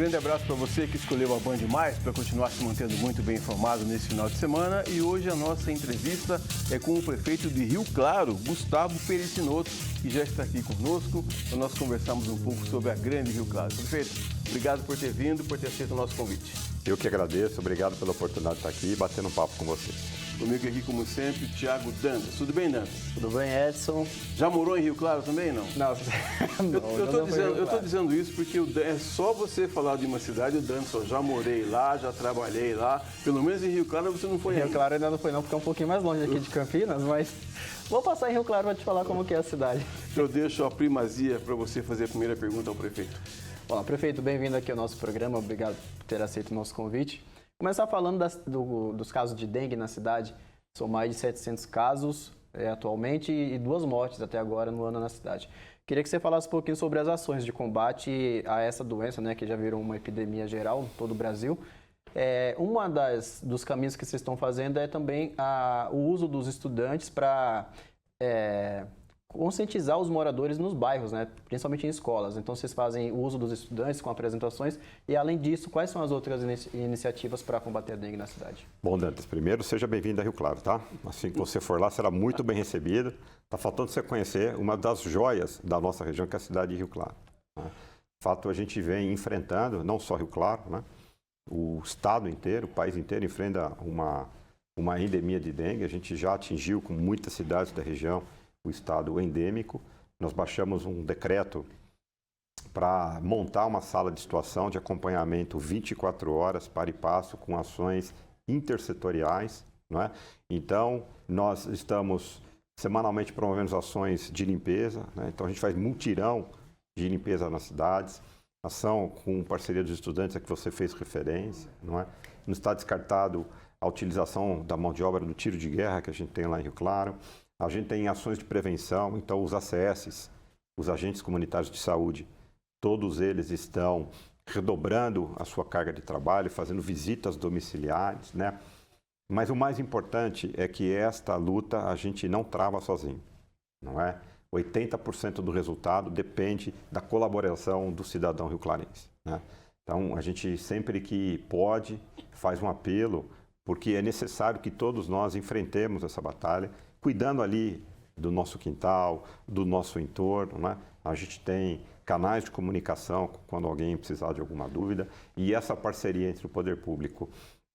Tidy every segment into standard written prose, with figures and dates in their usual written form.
grande abraço para você que escolheu a Band Mais para continuar se mantendo muito bem informado nesse final de semana. E hoje a nossa entrevista é com o prefeito de Rio Claro, Gustavo Perissinotto, que já está aqui conosco para nós conversarmos um pouco sobre a grande Rio Claro. Prefeito, obrigado por ter vindo, por ter aceito o nosso convite. Eu que agradeço, obrigado pela oportunidade de estar aqui e batendo um papo com você. Comigo aqui, como sempre, o Thiago Dantas. Tudo bem, Dantas? Tudo bem, Edson? Já morou em Rio Claro também, não? Não, eu estou dizendo isso porque é só você falar de uma cidade, o Dantas, ó, já morei lá, já trabalhei lá. Pelo menos em Rio Claro você não foi ainda. Rio Claro ainda não foi não, porque é um pouquinho mais longe aqui de Campinas, mas vou passar em Rio Claro para te falar como que é a cidade. Eu deixo a primazia para você fazer a primeira pergunta ao prefeito. Olá, prefeito, bem-vindo aqui ao nosso programa, obrigado por ter aceito o nosso convite. Começar falando dos casos de dengue na cidade. São mais de 700 casos atualmente e 2 mortes até agora no ano na cidade. Queria que você falasse um pouquinho sobre as ações de combate a essa doença, né, que já virou uma epidemia geral em todo o Brasil. Dos caminhos que vocês estão fazendo é também o uso dos estudantes para conscientizar os moradores nos bairros, né, principalmente em escolas. Então, vocês fazem o uso dos estudantes com apresentações e, além disso, quais são as outras iniciativas para combater a dengue na cidade? Bom, Dantas, primeiro, seja bem-vindo a Rio Claro, tá? Assim que você for lá, será muito bem recebido. Está faltando você conhecer uma das joias da nossa região, que é a cidade de Rio Claro. Né? De fato, a gente vem enfrentando, não só Rio Claro, né? O estado inteiro, o país inteiro enfrenta uma endemia de dengue. A gente já atingiu com muitas cidades da região o estado endêmico. Nós baixamos um decreto para montar uma sala de situação de acompanhamento 24 horas, para e passo, com ações intersetoriais, não é? Então, nós estamos semanalmente promovendo ações de limpeza, né? Então, a gente faz mutirão de limpeza nas cidades, ação com parceria dos estudantes a que você fez referência, não é? Não está descartado a utilização da mão de obra do tiro de guerra que a gente tem lá em Rio Claro. A gente tem ações de prevenção, então os ACS, os agentes comunitários de saúde, todos eles estão redobrando a sua carga de trabalho, fazendo visitas domiciliares, né? Mas o mais importante é que esta luta a gente não trava sozinho, não é? 80% do resultado depende da colaboração do cidadão rioclarense, né? Então, a gente sempre que pode faz um apelo, porque é necessário que todos nós enfrentemos essa batalha, cuidando ali do nosso quintal, do nosso entorno, né? A gente tem canais de comunicação quando alguém precisar de alguma dúvida, e essa parceria entre o poder público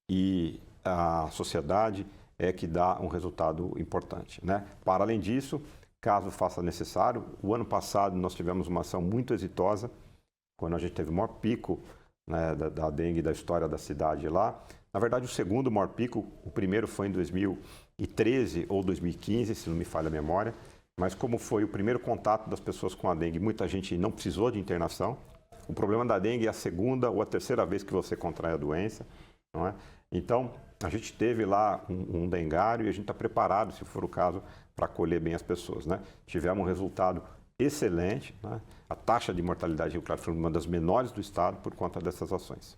e a sociedade é que dá um resultado importante, né? Para além disso, caso faça necessário, o ano passado nós tivemos uma ação muito exitosa, quando a gente teve o maior pico, né, da dengue da história da cidade lá. Na verdade, o segundo maior pico, o primeiro foi em 2013 ou 2015, se não me falha a memória, mas como foi o primeiro contato das pessoas com a dengue, muita gente não precisou de internação. O problema da dengue é a segunda ou a terceira vez que você contrai a doença, não é? Então, a gente teve lá um dengário e a gente está preparado, se for o caso, para acolher bem as pessoas, né? Tivemos um resultado excelente, né? A taxa de mortalidade de Rio Claro foi uma das menores do estado por conta dessas ações.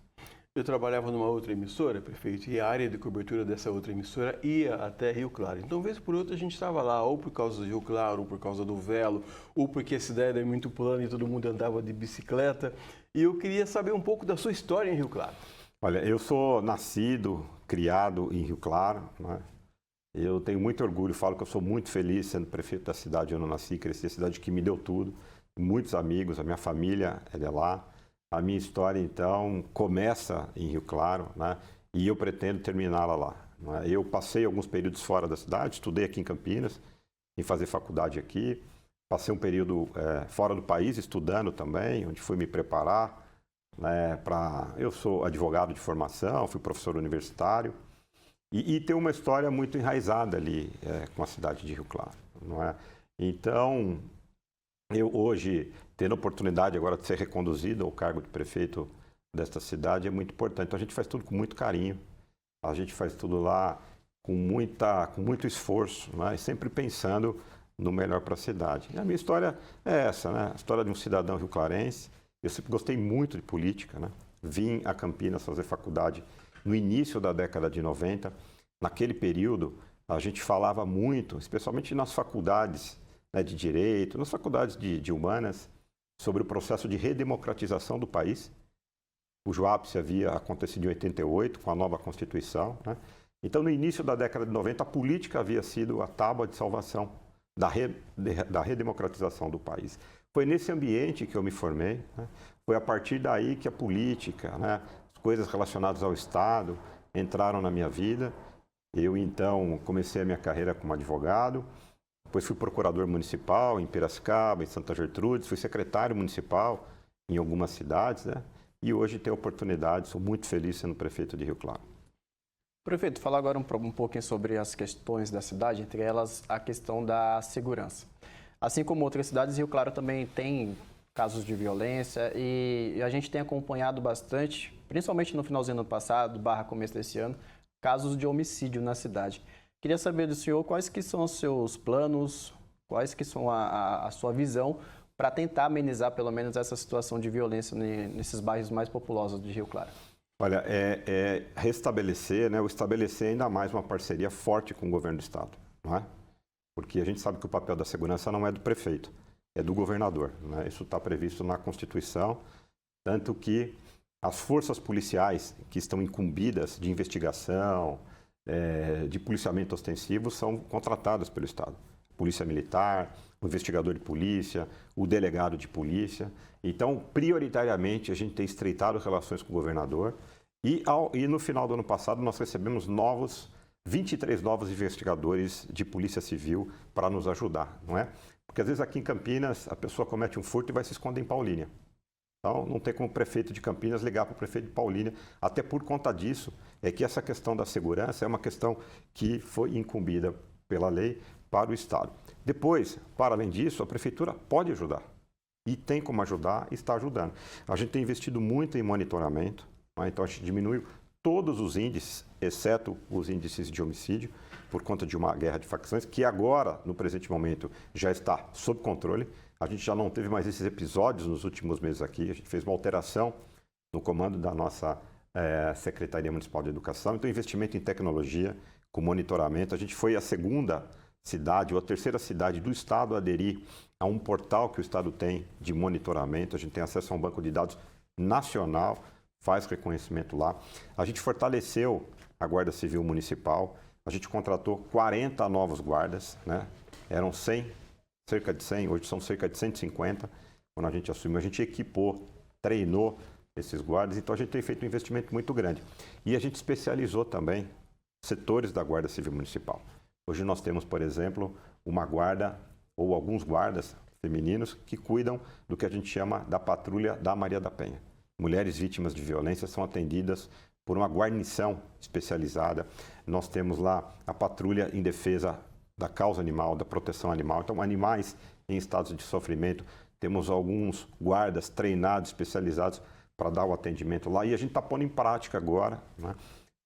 Eu trabalhava numa outra emissora, prefeito, e a área de cobertura dessa outra emissora ia até Rio Claro. Então, vez por outra, a gente estava lá, ou por causa do Rio Claro, ou por causa do Velo, ou porque a cidade é muito plana e todo mundo andava de bicicleta. E eu queria saber um pouco da sua história em Rio Claro. Olha, eu sou nascido, criado em Rio Claro, né? Eu tenho muito orgulho, falo que eu sou muito feliz sendo prefeito da cidade onde eu nasci, cresci, a cidade que me deu tudo, muitos amigos, a minha família é de lá. A minha história, então, começa em Rio Claro, né? E eu pretendo terminá-la lá, né? Eu passei alguns períodos fora da cidade, estudei aqui em Campinas, em fazer faculdade aqui. Passei um período fora do país, estudando também, onde fui me preparar, né, Eu sou advogado de formação, fui professor universitário. E tem uma história muito enraizada ali com a cidade de Rio Claro, não é? Então, eu hoje, tendo a oportunidade agora de ser reconduzido ao cargo de prefeito desta cidade, é muito importante. Então, a gente faz tudo com muito carinho, a gente faz tudo lá com muito esforço, né? E sempre pensando no melhor para a cidade. E a minha história é essa, né? A história de um cidadão rioclarense. Eu sempre gostei muito de política, né? Vim a Campinas fazer faculdade no início da década de 90. Naquele período, a gente falava muito, especialmente nas faculdades, né, de Direito, nas faculdades de Humanas, sobre o processo de redemocratização do país. cujo ápice havia acontecido em 88, com a nova Constituição, né? Então, no início da década de 90, a política havia sido a tábua de salvação da redemocratização do país. Foi nesse ambiente que eu me formei, né? Foi a partir daí que a política, né, as coisas relacionadas ao Estado entraram na minha vida. Eu, então, comecei a minha carreira como advogado, depois fui procurador municipal em Piracicaba, em Santa Gertrudes, fui secretário municipal em algumas cidades, né? E hoje tenho a oportunidade, sou muito feliz sendo prefeito de Rio Claro. Prefeito, falar agora um pouquinho sobre as questões da cidade, entre elas a questão da segurança. Assim como outras cidades, Rio Claro também tem casos de violência e a gente tem acompanhado bastante, principalmente no finalzinho do ano passado, começo desse ano, casos de homicídio na cidade. Queria saber do senhor quais que são os seus planos, quais que são a sua visão para tentar amenizar pelo menos essa situação de violência nesses bairros mais populosos de Rio Claro. Olha, restabelecer, né, ou estabelecer ainda mais uma parceria forte com o governo do estado, não é? Porque a gente sabe que o papel da segurança não é do prefeito, é do governador, né? Isso está previsto na Constituição, tanto que as forças policiais que estão incumbidas de investigação, de policiamento ostensivo, são contratadas pelo Estado. Polícia Militar, o investigador de polícia, o delegado de polícia. Então, prioritariamente, a gente tem estreitado relações com o governador e no final do ano passado nós recebemos 23 novos investigadores de polícia civil para nos ajudar, não é? Porque às vezes aqui em Campinas a pessoa comete um furto e vai se esconder em Paulínia. Então, não tem como o prefeito de Campinas ligar para o prefeito de Paulínia. Até por conta disso, é que essa questão da segurança é uma questão que foi incumbida pela lei para o Estado. Depois, para além disso, a prefeitura pode ajudar. E tem como ajudar e está ajudando. A gente tem investido muito em monitoramento, né? Então a gente diminuiu todos os índices, exceto os índices de homicídio, por conta de uma guerra de facções, que agora, no presente momento, já está sob controle. A gente já não teve mais esses episódios nos últimos meses aqui. A gente fez uma alteração no comando da nossa Secretaria Municipal de Educação. Então, investimento em tecnologia, com monitoramento. A gente foi a segunda cidade ou a terceira cidade do estado a aderir a um portal que o estado tem de monitoramento. A gente tem acesso a um banco de dados nacional, faz reconhecimento lá. A gente fortaleceu a Guarda Civil Municipal. A gente contratou 40 novos guardas, né? Eram 100, cerca de 100, hoje são cerca de 150. Quando a gente assumiu, a gente equipou, treinou esses guardas. Então, a gente tem feito um investimento muito grande. E a gente especializou também setores da Guarda Civil Municipal. Hoje nós temos, por exemplo, uma guarda ou alguns guardas femininos que cuidam do que a gente chama da patrulha da Maria da Penha. Mulheres vítimas de violência são atendidas por uma guarnição especializada. Nós temos lá a patrulha em defesa da causa animal, da proteção animal. Então, animais em estados de sofrimento, temos alguns guardas treinados, especializados para dar o atendimento lá. E a gente está pondo em prática agora, né?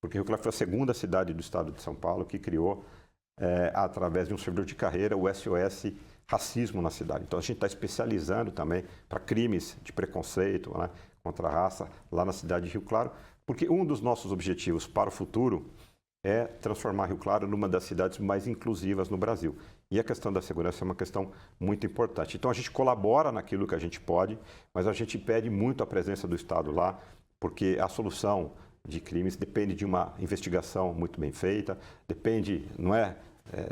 Porque Rio Claro foi a segunda cidade do estado de São Paulo que criou, através de um servidor de carreira, o SOS Racismo na cidade. Então, a gente está especializando também para crimes de preconceito, né, contra a raça, lá na cidade de Rio Claro, porque um dos nossos objetivos para o futuro é transformar Rio Claro numa das cidades mais inclusivas no Brasil. E a questão da segurança é uma questão muito importante. Então, a gente colabora naquilo que a gente pode, mas a gente pede muito a presença do Estado lá, porque a solução de crimes depende de uma investigação muito bem feita, depende, não é,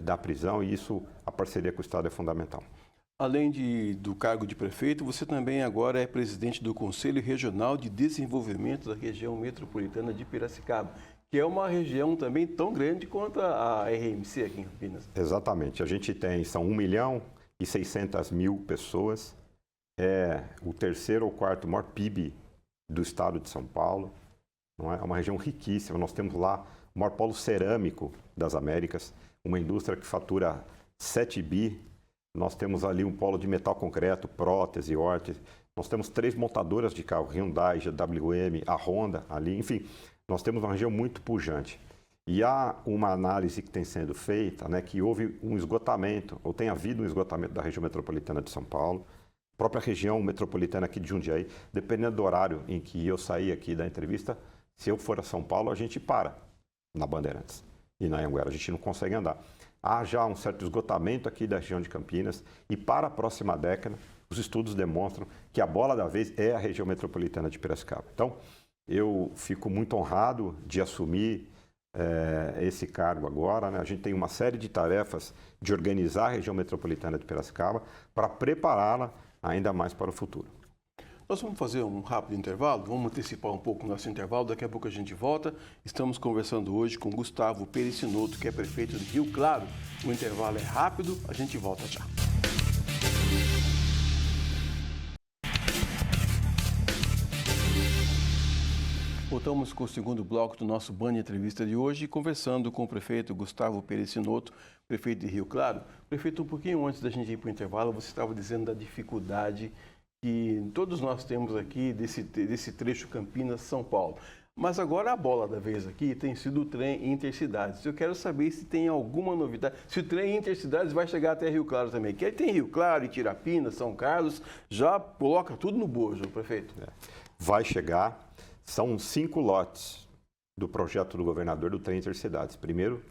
da prisão, e isso, a parceria com o Estado é fundamental. Além do cargo de prefeito, você também agora é presidente do Conselho Regional de Desenvolvimento da região metropolitana de Piracicaba, que é uma região também tão grande quanto a RMC aqui em Campinas. Exatamente. A gente são 1.600.000 pessoas, é o terceiro ou quarto maior PIB do estado de São Paulo, não é? É uma região riquíssima. Nós temos lá o maior polo cerâmico das Américas, uma indústria que fatura 7 bi. Nós temos ali um polo de metal concreto, prótese, órtese. Nós temos 3 montadoras de carro, Hyundai, GWM, a Honda ali, enfim. Nós temos uma região muito pujante. E há uma análise que tem sendo feita, né, que houve um esgotamento, ou tem havido um esgotamento da região metropolitana de São Paulo, a própria região metropolitana aqui de Jundiaí, dependendo do horário em que eu sair aqui da entrevista, se eu for a São Paulo, a gente para na Bandeirantes e na Anhanguera, a gente não consegue andar. Há já um certo esgotamento aqui da região de Campinas e para a próxima década, os estudos demonstram que a bola da vez é a região metropolitana de Piracicaba. Então, Eu fico muito honrado de assumir esse cargo agora, né? A gente tem uma série de tarefas de organizar a região metropolitana de Piracicaba para prepará-la ainda mais para o futuro. Nós vamos fazer um rápido intervalo, vamos antecipar um pouco o nosso intervalo, daqui a pouco a gente volta. Estamos conversando hoje com Gustavo Pericinoto, que é prefeito de Rio Claro. O intervalo é rápido, a gente volta já. Voltamos com o segundo bloco do nosso Band Entrevista de hoje, conversando com o prefeito Gustavo Pericinoto, prefeito de Rio Claro. Prefeito, um pouquinho antes da gente ir para o intervalo, você estava dizendo da dificuldade que todos nós temos aqui desse trecho Campinas-São Paulo. Mas agora a bola da vez aqui tem sido o trem Intercidades. Eu quero saber se tem alguma novidade, se o trem Intercidades vai chegar até Rio Claro também. Que aí tem Rio Claro, Itirapina, São Carlos, já coloca tudo no bojo, prefeito. Vai chegar. São 5 lotes do projeto do governador do trem Intercidades. Primeiro,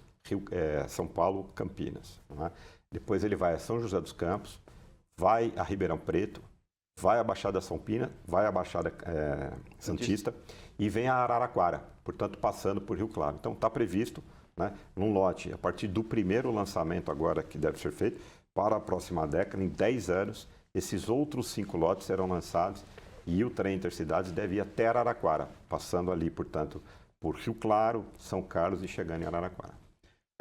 São Paulo, Campinas. Não é? Depois ele vai a São José dos Campos, vai a Ribeirão Preto, vai a Baixada São Pina, vai a Baixada Santista e vem a Araraquara, portanto passando por Rio Claro. Então está previsto, né, num lote, a partir do primeiro lançamento agora que deve ser feito, para a próxima década, em 10 anos, esses outros 5 lotes serão lançados e o trem Intercidades deve ir até Araraquara, passando ali, portanto, por Rio Claro, São Carlos e chegando em Araraquara.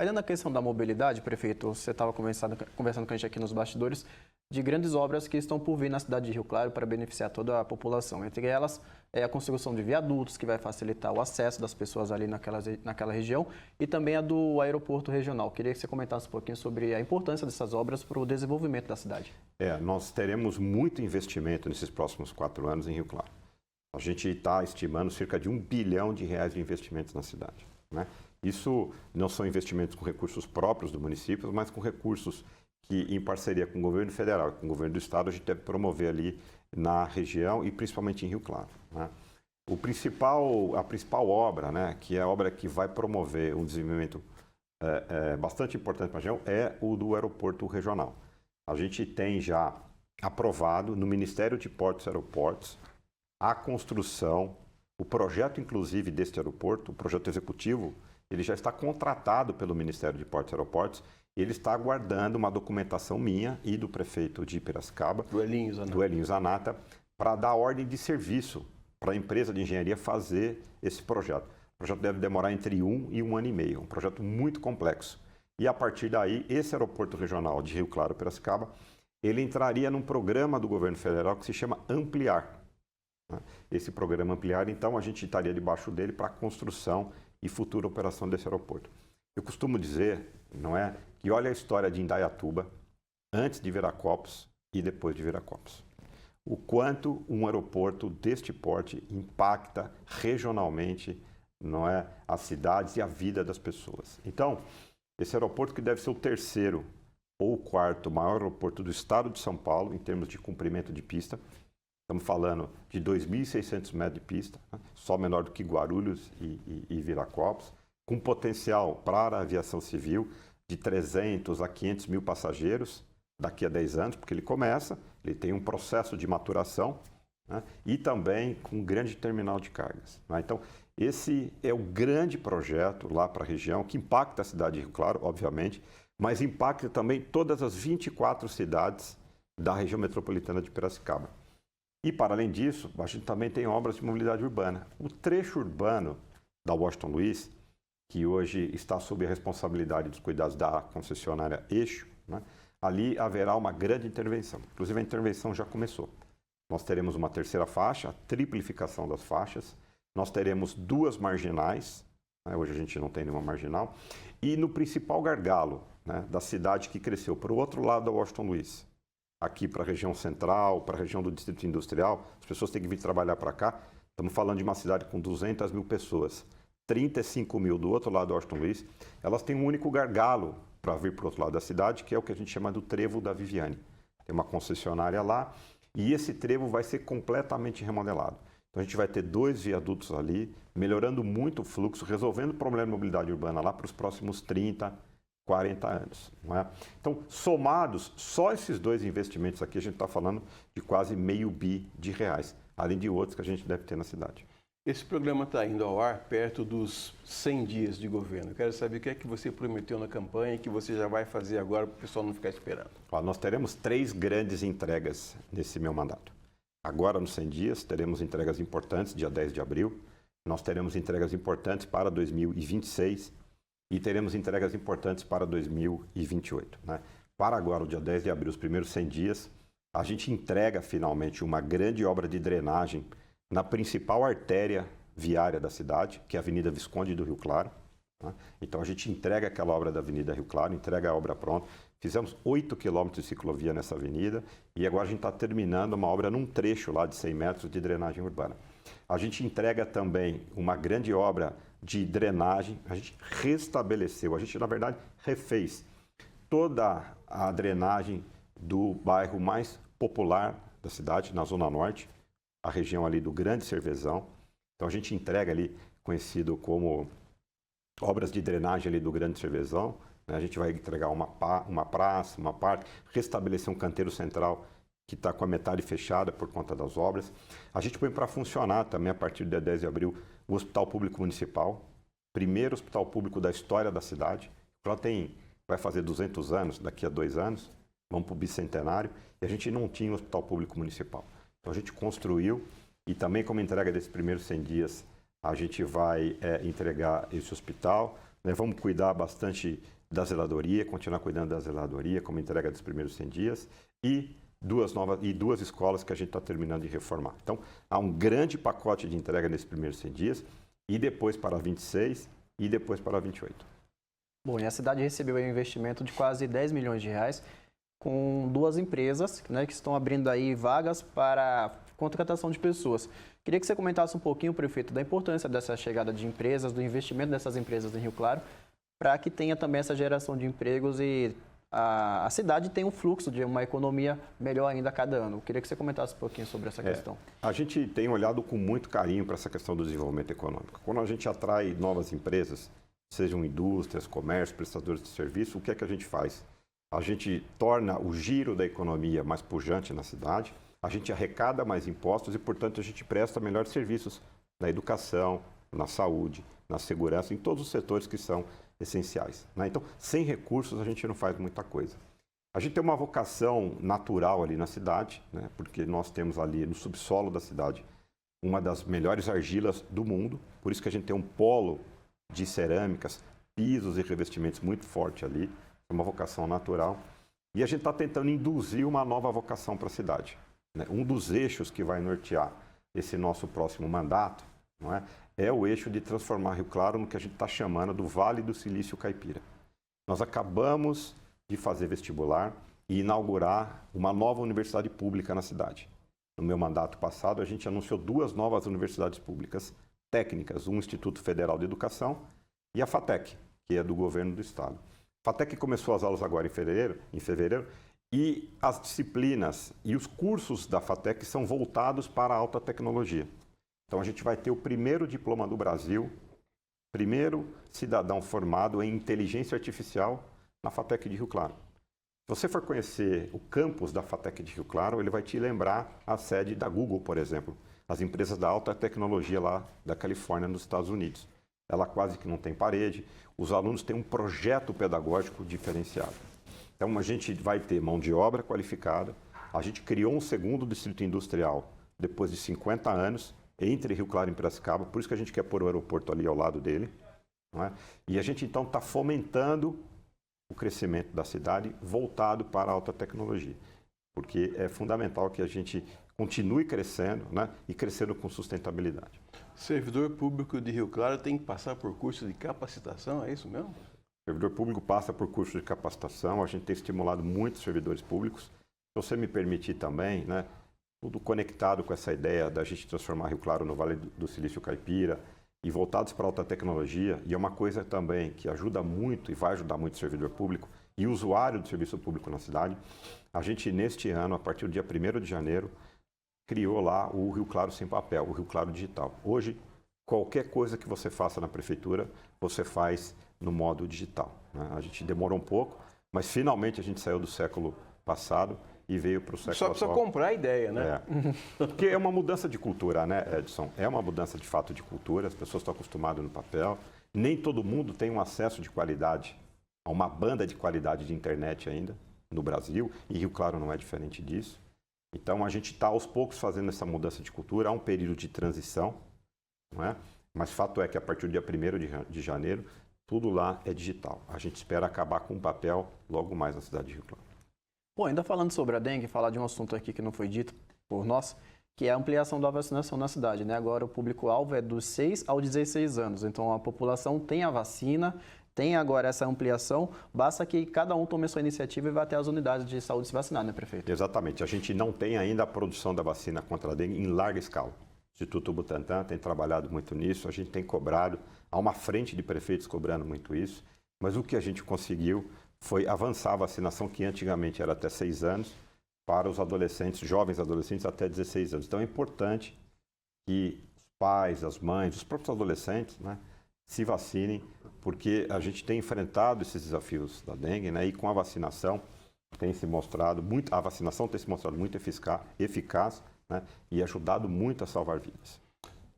Ainda na questão da mobilidade, prefeito, você estava conversando com a gente aqui nos bastidores de grandes obras que estão por vir na cidade de Rio Claro para beneficiar toda a população. Entre elas, a construção de viadutos, que vai facilitar o acesso das pessoas ali naquela região, e também a do aeroporto regional. Queria que você comentasse um pouquinho sobre a importância dessas obras para o desenvolvimento da cidade. Nós teremos muito investimento nesses próximos 4 anos em Rio Claro. A gente está estimando cerca de R$1 bilhão de investimentos na cidade, né? Isso não são investimentos com recursos próprios do município, mas com recursos que, em parceria com o governo federal, com o governo do estado, a gente deve promover ali na região e principalmente em Rio Claro, né? A principal obra, né, que é a obra que vai promover um desenvolvimento bastante importante para a região, é o do aeroporto regional. A gente tem já aprovado no Ministério de Portos e Aeroportos a construção, o projeto inclusive deste aeroporto, o projeto executivo, ele já está contratado pelo Ministério de Portos e Aeroportos. Ele está aguardando uma documentação minha e do prefeito de Piracicaba, do Elinho Zanata, para dar ordem de serviço para a empresa de engenharia fazer esse projeto. O projeto deve demorar entre 1 e 1 ano e meio, um projeto muito complexo. E a partir daí, esse aeroporto regional de Rio Claro, Piracicaba, ele entraria num programa do governo federal que se chama Ampliar. Esse programa Ampliar, então, a gente estaria debaixo dele para a construção e futura operação desse aeroporto. Eu costumo dizer, não é, que olha a história de Indaiatuba antes de Viracopos e depois de Viracopos. O quanto um aeroporto deste porte impacta regionalmente, não é, as cidades e a vida das pessoas. Então, esse aeroporto que deve ser o 3º ou o 4º maior aeroporto do estado de São Paulo em termos de comprimento de pista. Estamos falando de 2.600 metros de pista, né? Só menor do que Guarulhos e Viracopos, com potencial para a aviação civil de 300 a 500 mil passageiros daqui a 10 anos, porque ele tem um processo de maturação, né? E também com um grande terminal de cargas, né? Então, esse é o grande projeto lá para a região, que impacta a cidade de Rio Claro, obviamente, mas impacta também todas as 24 cidades da região metropolitana de Piracicaba. E, para além disso, a gente também tem obras de mobilidade urbana. O trecho urbano da Washington Luiz, que hoje está sob a responsabilidade dos cuidados da concessionária Eixo, né? Ali haverá uma grande intervenção. Inclusive, a intervenção já começou. Nós teremos uma 3ª faixa, a triplificação das faixas. Nós teremos 2 marginais, né? Hoje a gente não tem nenhuma marginal. E no principal gargalo, né, da cidade que cresceu para o outro lado da Washington Luiz, aqui para a região central, para a região do Distrito Industrial, as pessoas têm que vir trabalhar para cá. Estamos falando de uma cidade com 200 mil pessoas, 35 mil do outro lado do Washington Luiz. Elas têm um único gargalo para vir para o outro lado da cidade, que é o que a gente chama do Trevo da Viviane. Tem uma concessionária lá e esse trevo vai ser completamente remodelado. Então a gente vai ter 2 viadutos ali, melhorando muito o fluxo, resolvendo o problema de mobilidade urbana lá para os próximos 30, 40 anos. Não é? Então, somados, só esses 2 investimentos aqui, a gente está falando de quase R$500 milhões, além de outros que a gente deve ter na cidade. Esse programa está indo ao ar perto dos 100 dias de governo. Eu quero saber o que é que você prometeu na campanha e que você já vai fazer agora para o pessoal não ficar esperando. Nós teremos 3 grandes entregas nesse meu mandato. Agora, nos 100 dias, teremos entregas importantes, dia 10 de abril. Nós teremos entregas importantes para 2026 e teremos entregas importantes para 2028. Né? Para agora, o dia 10 de abril, os primeiros 100 dias, a gente entrega finalmente uma grande obra de drenagem na principal artéria viária da cidade, que é a Avenida Visconde do Rio Claro. Né? Então, a gente entrega aquela obra da Avenida Rio Claro, entrega a obra pronta. Fizemos 8 quilômetros de ciclovia nessa avenida e agora a gente está terminando uma obra num trecho lá de 100 metros de drenagem urbana. A gente entrega também uma grande obra de drenagem, a gente restabeleceu, a gente, na verdade, refez toda a drenagem do bairro mais popular da cidade, na Zona Norte, a região ali do Grande Cervezão. Então a gente entrega ali, conhecido como obras de drenagem ali do Grande Cervezão, né? A gente vai entregar uma praça, uma parte, restabelecer um canteiro central que está com a metade fechada por conta das obras. A gente põe para funcionar também, a partir do dia 10 de abril, o Hospital Público Municipal, primeiro hospital público da história da cidade. Vai fazer 200 anos, daqui a 2 anos, vamos para o bicentenário, e a gente não tinha um hospital público municipal. Então a gente construiu, e também como entrega desses primeiros 100 dias, a gente vai entregar esse hospital, né? Vamos cuidar bastante da zeladoria, continuar cuidando da zeladoria, como entrega dos primeiros 100 dias, e duas escolas que a gente está terminando de reformar. Então, há um grande pacote de entrega nesses primeiros 100 dias, e depois para 26 e depois para 28. Bom, e a cidade recebeu um investimento de quase 10 milhões de reais com 2 empresas, né, que estão abrindo aí vagas para contratação de pessoas. Queria que você comentasse um pouquinho, prefeito, da importância dessa chegada de empresas, do investimento dessas empresas em Rio Claro, para que tenha também essa geração de empregos e a cidade tenha um fluxo de uma economia melhor ainda a cada ano. Queria que você comentasse um pouquinho sobre essa questão. A gente tem olhado com muito carinho para essa questão do desenvolvimento econômico. Quando a gente atrai novas empresas, sejam indústrias, comércio, prestadores de serviço, o que é que a gente faz? A gente torna o giro da economia mais pujante na cidade, a gente arrecada mais impostos e, portanto, a gente presta melhores serviços na educação, na saúde, na segurança, em todos os setores que são essenciais. Né? Então, sem recursos, a gente não faz muita coisa. A gente tem uma vocação natural ali na cidade, né? Porque nós temos ali no subsolo da cidade uma das melhores argilas do mundo, por isso que a gente tem um polo de cerâmicas, pisos e revestimentos muito forte ali, é uma vocação natural. E a gente está tentando induzir uma nova vocação para a cidade. Né? Um dos eixos que vai nortear esse nosso próximo mandato, não é o eixo de transformar Rio Claro no que a gente está chamando do Vale do Silício Caipira. Nós acabamos de fazer vestibular e inaugurar uma nova universidade pública na cidade. No meu mandato passado, a gente anunciou 2 novas universidades públicas técnicas, um Instituto Federal de Educação e a FATEC, que é do governo do estado. A FATEC começou as aulas agora em fevereiro, e as disciplinas e os cursos da FATEC são voltados para a alta tecnologia. Então a gente vai ter o primeiro diploma do Brasil, primeiro cidadão formado em inteligência artificial na FATEC de Rio Claro. Se você for conhecer o campus da FATEC de Rio Claro, ele vai te lembrar a sede da Google, por exemplo, as empresas da alta tecnologia lá da Califórnia, nos Estados Unidos. Ela quase que não tem parede, os alunos têm um projeto pedagógico diferenciado. Então a gente vai ter mão de obra qualificada, a gente criou um segundo distrito industrial depois de 50 anos, entre Rio Claro e Piracicaba, por isso que a gente quer pôr o aeroporto ali ao lado dele. Não é? E a gente então está fomentando o crescimento da cidade voltado para a alta tecnologia, porque é fundamental que a gente continue crescendo, né? E crescendo com sustentabilidade. Servidor público de Rio Claro tem que passar por curso de capacitação, é isso mesmo? O servidor público passa por curso de capacitação, a gente tem estimulado muitos servidores públicos. Se você me permitir também, né? Tudo conectado com essa ideia da gente transformar Rio Claro no Vale do Silício Caipira e voltados para a alta tecnologia, e é uma coisa também que ajuda muito e vai ajudar muito o servidor público e o usuário do serviço público na cidade. A gente, neste ano, a partir do dia 1º de janeiro, criou lá o Rio Claro Sem Papel, o Rio Claro Digital. Hoje, qualquer coisa que você faça na prefeitura, você faz no modo digital. Né? A gente demorou um pouco, mas finalmente a gente saiu do século passado e veio para o século Só atual. precisa comprar a ideia, né? Porque é uma mudança de cultura, né, Edson? É uma mudança de fato de cultura, as pessoas estão acostumadas no papel. Nem todo mundo tem um acesso de qualidade a uma banda de qualidade de internet ainda no Brasil, e Rio Claro não é diferente disso. Então, a gente está aos poucos fazendo essa mudança de cultura, há um período de transição, não é? Mas fato é que a partir do dia 1º de janeiro, tudo lá é digital. A gente espera acabar com o papel logo mais na cidade de Rio Claro. Bom, ainda falando sobre a dengue, falar de um assunto aqui que não foi dito por nós, que é a ampliação da vacinação na cidade, né? Agora o público-alvo é dos 6 aos 16 anos, então a população tem a vacina, tem agora essa ampliação, basta que cada um tome a sua iniciativa e vá até as unidades de saúde se vacinar, né, prefeito? Exatamente. A gente não tem ainda a produção da vacina contra a dengue em larga escala. O Instituto Butantan tem trabalhado muito nisso, a gente tem cobrado, há uma frente de prefeitos cobrando muito isso, mas o que a gente conseguiu foi avançar a vacinação, que antigamente era até 6 anos, para os adolescentes, jovens adolescentes até 16 anos. Então é importante que os pais, as mães, os próprios adolescentes, né, se vacinem, porque a gente tem enfrentado esses desafios da dengue, né, e com a vacinação tem se mostrado muito, a vacinação tem se mostrado muito eficaz, né, e ajudado muito a salvar vidas.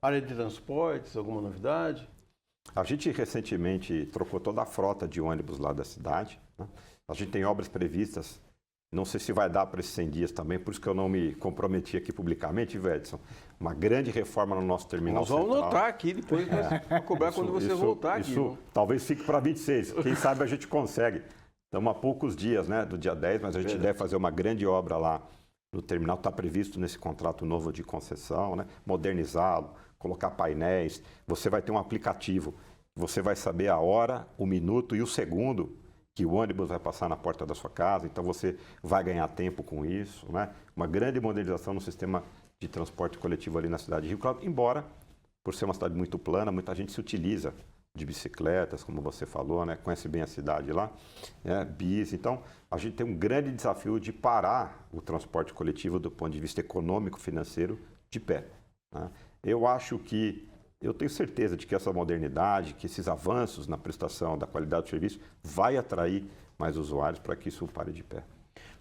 Área de transportes, alguma novidade? A gente recentemente trocou toda a frota de ônibus lá da cidade, né? A gente tem obras previstas, não sei se vai dar para esses 100 dias também, por isso que eu não me comprometi aqui publicamente, Edson. Uma grande reforma no nosso terminal central. Nós vamos notar aqui, depois vamos cobrar quando você voltar aqui. Isso talvez fique para 26, quem sabe a gente consegue. Estamos a poucos dias, né, do dia 10, mas a gente deve fazer uma grande obra lá no terminal, está previsto nesse contrato novo de concessão, né, modernizá-lo, colocar painéis, você vai ter um aplicativo, você vai saber a hora, o minuto e o segundo que o ônibus vai passar na porta da sua casa, então você vai ganhar tempo com isso, né? Uma grande modernização no sistema de transporte coletivo ali na cidade de Rio Claro, embora, por ser uma cidade muito plana, muita gente se utiliza de bicicletas, como você falou, né? Conhece bem a cidade lá, né? Bis. Então, a gente tem um grande desafio de parar o transporte coletivo do ponto de vista econômico, financeiro, de pé, né? Eu tenho certeza de que essa modernidade, que esses avanços na prestação da qualidade do serviço vai atrair mais usuários para que isso pare de pé.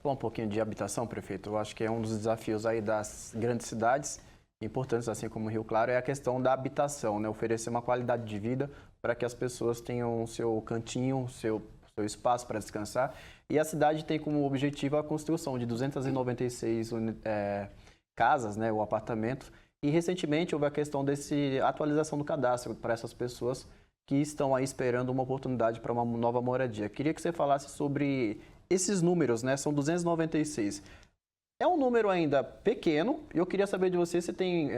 Bom, um pouquinho de habitação, prefeito. Eu acho que é um dos desafios aí das grandes cidades, importantes assim como Rio Claro, é a questão da habitação, né? Oferecer uma qualidade de vida para que as pessoas tenham o seu cantinho, seu espaço para descansar. E a cidade tem como objetivo a construção de 296 casas, né, ou apartamentos. E recentemente houve a questão dessa atualização do cadastro para essas pessoas que estão aí esperando uma oportunidade para uma nova moradia. Queria que você falasse sobre esses números, né? São 296. É um número ainda pequeno e eu queria saber de você se tem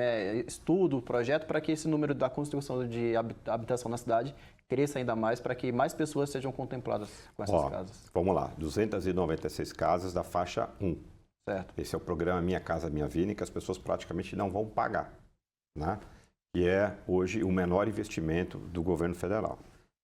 estudo, projeto para que esse número da construção de habitação na cidade cresça ainda mais, para que mais pessoas sejam contempladas com essas casas. Vamos lá, 296 casas da faixa 1. Certo. Esse é o programa Minha Casa Minha Vida, em que as pessoas praticamente não vão pagar, né? Que é hoje o menor investimento do governo federal.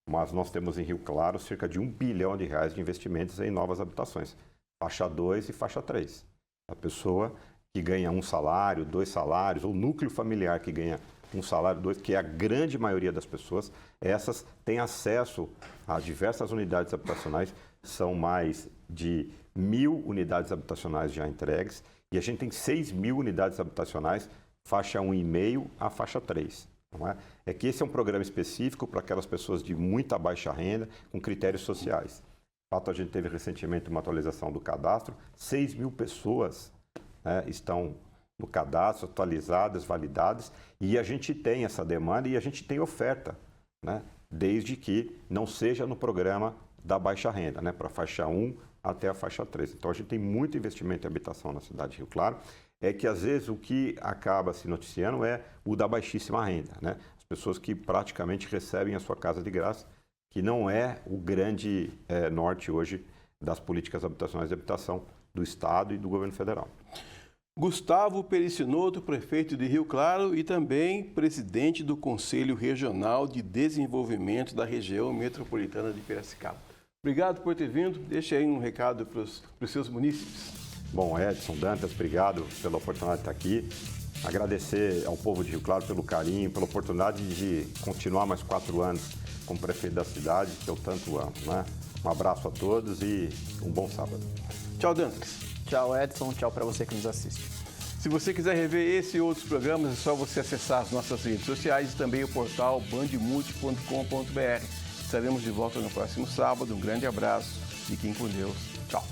Mas nós temos em Rio Claro cerca de R$1 bilhão de investimentos em novas habitações, faixa 2 e faixa 3. A pessoa que ganha um salário, 2 salários, ou núcleo familiar que ganha um salário, 2, que é a grande maioria das pessoas, essas têm acesso a diversas unidades habitacionais, são mais de 1.000 unidades habitacionais já entregues, e a gente tem 6.000 unidades habitacionais, faixa 1,5 a faixa 3. Não é? É que esse é um programa específico para aquelas pessoas de muita baixa renda, com critérios sociais. De fato, a gente teve recentemente uma atualização do cadastro, 6.000 pessoas, né, estão no cadastro, atualizadas, validadas, e a gente tem essa demanda e a gente tem oferta, né, desde que não seja no programa da baixa renda, né, para a faixa 1 até a faixa 3. Então, a gente tem muito investimento em habitação na cidade de Rio Claro. É que, às vezes, o que acaba se noticiando é o da baixíssima renda, né? As pessoas que praticamente recebem a sua casa de graça, que não é o grande norte hoje das políticas habitacionais de habitação do Estado e do governo federal. Gustavo Pericinoto, prefeito de Rio Claro e também presidente do Conselho Regional de Desenvolvimento da Região Metropolitana de Piracicaba. Obrigado por ter vindo. Deixe aí um recado para os seus munícipes. Bom, Edson, Dantas, obrigado pela oportunidade de estar aqui. Agradecer ao povo de Rio Claro pelo carinho, pela oportunidade de continuar mais 4 anos como prefeito da cidade, que eu tanto amo, né? Um abraço a todos e um bom sábado. Tchau, Dantas. Tchau, Edson. Tchau para você que nos assiste. Se você quiser rever esse e outros programas, é só você acessar as nossas redes sociais e também o portal bandmulti.com.br. Estaremos de volta no próximo sábado. Um grande abraço. Fiquem com Deus. Tchau.